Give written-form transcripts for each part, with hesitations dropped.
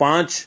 5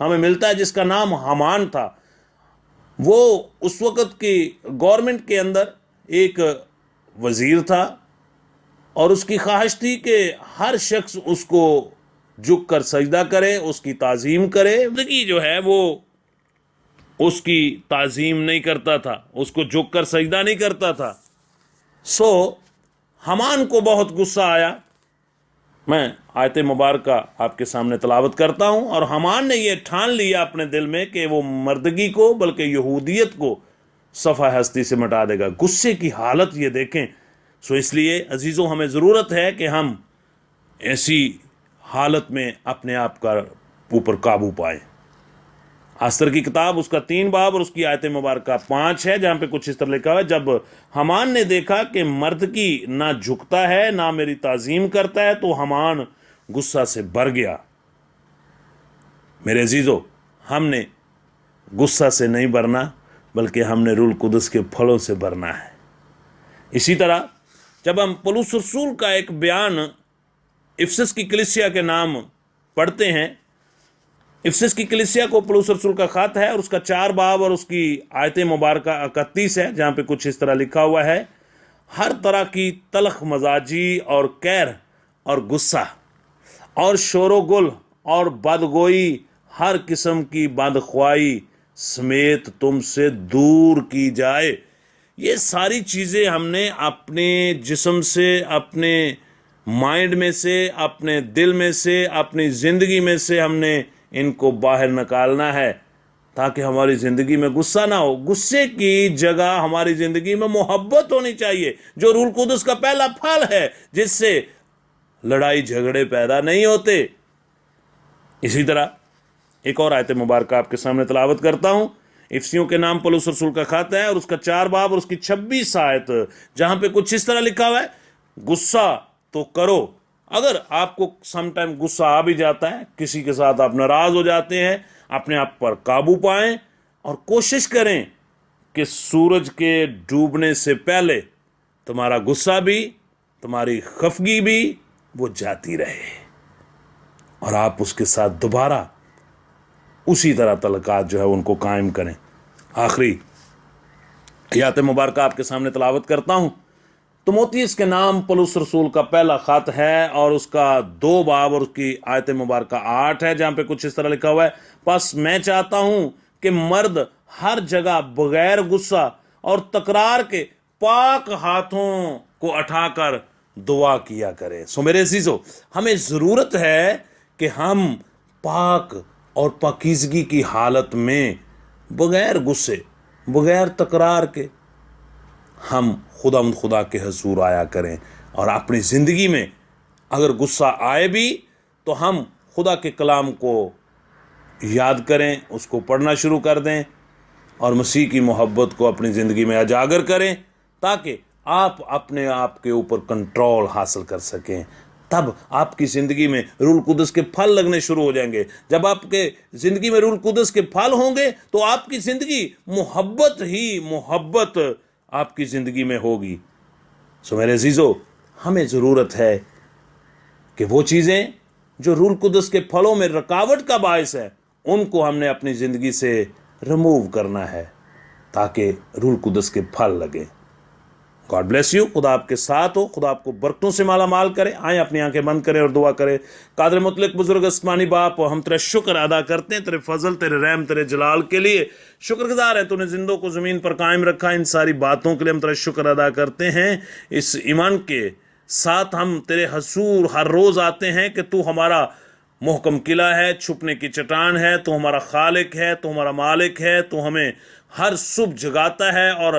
ہمیں ملتا ہے جس کا نام حمان تھا. وہ اس وقت کی گورنمنٹ کے اندر ایک وزیر تھا اور اس کی خواہش تھی کہ ہر شخص اس کو جھک کر سجدہ کرے, اس کی تعظیم کرے. زندگی جو ہے وہ اس کی تعظیم نہیں کرتا تھا, اس کو جھک کر سجدہ نہیں کرتا تھا. سو حمان کو بہت غصہ آیا. میں آیت مبارکہ آپ کے سامنے تلاوت کرتا ہوں. اور حمان نے یہ ٹھان لیا اپنے دل میں کہ وہ مردگی کو بلکہ یہودیت کو صفحہ ہستی سے مٹا دے گا. غصے کی حالت یہ دیکھیں. سو اس لیے عزیزوں ہمیں ضرورت ہے کہ ہم ایسی حالت میں اپنے آپ کا اوپر قابو پائیں. آستر کی کتاب اس کا 3 باب اور اس کی آیت مبارکہ 5 ہے, جہاں پہ کچھ اس طرح لکھا ہوا ہے, جب حمان نے دیکھا کہ مردگی نہ جھکتا ہے نہ میری تعظیم کرتا ہے تو حمان غصہ سے بھر گیا. میرے عزیزو, ہم نے غصہ سے نہیں بھرنا بلکہ ہم نے روح القدس کے پھلوں سے بھرنا ہے. اسی طرح جب ہم پولس رسول کا ایک بیان افسس کی کلیسیا کے نام پڑھتے ہیں, افسس کی کلیسیا کو پولس رسول کا خط ہے اور اس کا 4 باب اور اس کی آیت مبارکہ 31 ہے, جہاں پہ کچھ اس طرح لکھا ہوا ہے, ہر طرح کی تلخ مزاجی اور کیر اور غصہ اور شور و گل اور بدگوئی ہر قسم کی بدخواہی سمیت تم سے دور کی جائے. یہ ساری چیزیں ہم نے اپنے جسم سے, اپنے مائنڈ میں سے, اپنے دل میں سے, اپنی زندگی میں سے ہم نے ان کو باہر نکالنا ہے تاکہ ہماری زندگی میں غصہ نہ ہو. غصے کی جگہ ہماری زندگی میں محبت ہونی چاہیے, جو روح القدس کا پہلا پھل ہے, جس سے لڑائی جھگڑے پیدا نہیں ہوتے. اسی طرح ایک اور آیت مبارکہ آپ کے سامنے تلاوت کرتا ہوں. افسیوں کے نام پولس رسول کا خط ہے اور اس کا 4 باب اور اس کی 26 آیت, جہاں پہ کچھ اس طرح لکھا ہوا ہے, غصہ تو کرو. اگر آپ کو سم ٹائم غصہ آ بھی جاتا ہے, کسی کے ساتھ آپ ناراض ہو جاتے ہیں, اپنے آپ پر قابو پائیں اور کوشش کریں کہ سورج کے ڈوبنے سے پہلے تمہارا غصہ بھی, تمہاری خفگی بھی وہ جاتی رہے اور آپ اس کے ساتھ دوبارہ اسی طرح تعلقات جو ہے ان کو قائم کریں. آخری آیت مبارکہ آپ کے سامنے تلاوت کرتا ہوں. تموتیس کے نام پولس رسول کا پہلا خط ہے اور اس کا 2 باب اور اس کی آیت مبارکہ 8 ہے, جہاں پہ کچھ اس طرح لکھا ہوا ہے, پس میں چاہتا ہوں کہ مرد ہر جگہ بغیر غصہ اور تکرار کے پاک ہاتھوں کو اٹھا کر دعا کیا کرے. سو میرے عزیزو, ہمیں ضرورت ہے کہ ہم پاک اور پاکیزگی کی حالت میں بغیر غصے, بغیر تکرار کے ہم خدا کے حضور آیا کریں. اور اپنی زندگی میں اگر غصہ آئے بھی تو ہم خدا کے کلام کو یاد کریں, اس کو پڑھنا شروع کر دیں اور مسیح کی محبت کو اپنی زندگی میں اجاگر کریں تاکہ آپ اپنے آپ کے اوپر کنٹرول حاصل کر سکیں. تب آپ کی زندگی میں روح القدس کے پھل لگنے شروع ہو جائیں گے. جب آپ کے زندگی میں روح القدس کے پھل ہوں گے تو آپ کی زندگی محبت ہی محبت آپ کی زندگی میں ہوگی. سو میرے عزیزو, ہمیں ضرورت ہے کہ وہ چیزیں جو روح القدس کے پھلوں میں رکاوٹ کا باعث ہے ان کو ہم نے اپنی زندگی سے ریموو کرنا ہے تاکہ روح القدس کے پھل لگیں. God bless you. خدا آپ کے ساتھ ہو, خدا آپ کو برکتوں سے مالا مال کرے. آئیں اپنی آنکھیں بند کریں اور دعا کریں. قادر مطلق بزرگ آسمانی باپ, ہم تیرا شکر ادا کرتے ہیں, تیرے فضل, تیرے رحم, تیرے جلال کے لیے شکر گزار ہیں. تو نے زندوں کو زمین پر قائم رکھا, ان ساری باتوں کے لیے ہم تیرا شکر ادا کرتے ہیں. اس ایمان کے ساتھ ہم تیرے حضور ہر روز آتے ہیں کہ تو ہمارا محکم قلعہ ہے, چھپنے کی چٹان ہے, تو ہمارا خالق ہے, تو ہمارا مالک ہے, تو ہمیں ہر صبح جگاتا ہے اور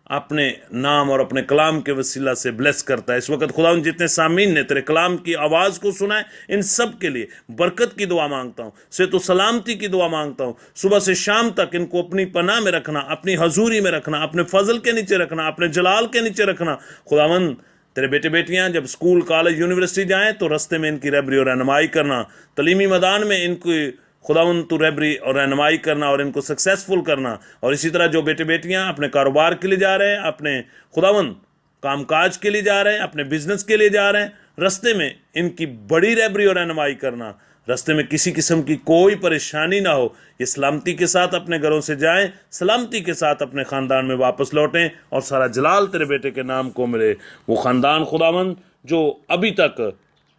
اپنے نام اور اپنے کلام کے وسیلہ سے بلیس کرتا ہے. اس وقت خدا ان جتنے سامعین نے تیرے کلام کی آواز کو سنا ہے ان سب کے لیے برکت کی دعا مانگتا ہوں, صحت و سلامتی کی دعا مانگتا ہوں. صبح سے شام تک ان کو اپنی پناہ میں رکھنا, اپنی حضوری میں رکھنا, اپنے فضل کے نیچے رکھنا, اپنے جلال کے نیچے رکھنا. خداوند تیرے بیٹے بیٹیاں جب اسکول, کالج, یونیورسٹی جائیں تو رستے میں ان کی رہبری اور رہنمائی کرنا. تعلیمی میدان میں ان کی خداوند تو رہبری اور رہنمائی کرنا اور ان کو سکسیسفل کرنا. اور اسی طرح جو بیٹے بیٹیاں اپنے کاروبار کے لیے جا رہے ہیں, اپنے خداوند کام کاج کے لیے جا رہے ہیں, اپنے بزنس کے لیے جا رہے ہیں, رستے میں ان کی بڑی رہبری اور رہنمائی کرنا. راستے میں کسی قسم کی کوئی پریشانی نہ ہو، یہ سلامتی کے ساتھ اپنے گھروں سے جائیں، سلامتی کے ساتھ اپنے خاندان میں واپس لوٹیں، اور سارا جلال تیرے بیٹے کے نام کو ملے۔ وہ خاندان خداوند جو ابھی تک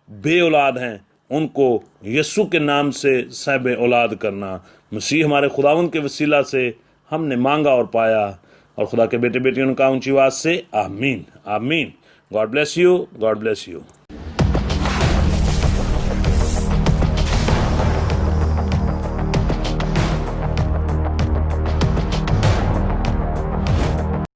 بے اولاد ہیں، ان کو یسوع کے نام سے صاحب اولاد کرنا۔ مسیح ہمارے خداوند کے وسیلہ سے ہم نے مانگا اور پایا، اور خدا کے بیٹے بیٹیوں نے کہا اونچی آواز سے آمین آمین۔ God bless you, God bless you.